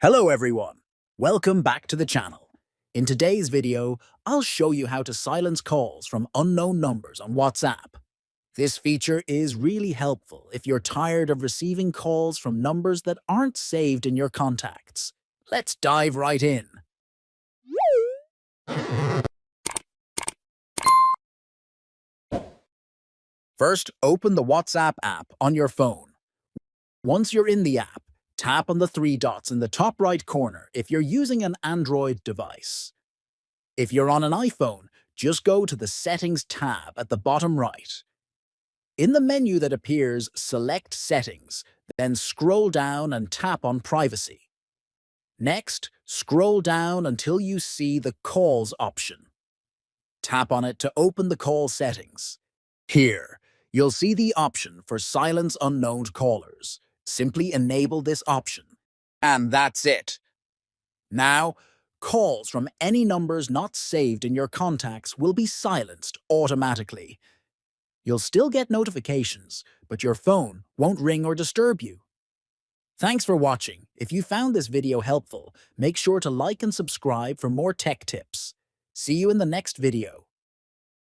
Hello everyone, welcome back to the channel. In today's video, I'll show you how to silence calls from unknown numbers on WhatsApp. This feature is really helpful if you're tired of receiving calls from numbers that aren't saved in your contacts. Let's dive right in. First, open the WhatsApp app on your phone. Once you're in the app, tap on the three dots in the top right corner if you're using an Android device. If you're on an iPhone, just go to the Settings tab at the bottom right. In the menu that appears, select Settings, then scroll down and tap on Privacy. Next, scroll down until you see the Calls option. Tap on it to open the call settings. Here, you'll see the option for Silence Unknown Callers. Simply enable this option. And that's it. Now, calls from any numbers not saved in your contacts will be silenced automatically. You'll still get notifications, but your phone won't ring or disturb you. Thanks for watching. If you found this video helpful, make sure to like and subscribe for more tech tips. See you in the next video.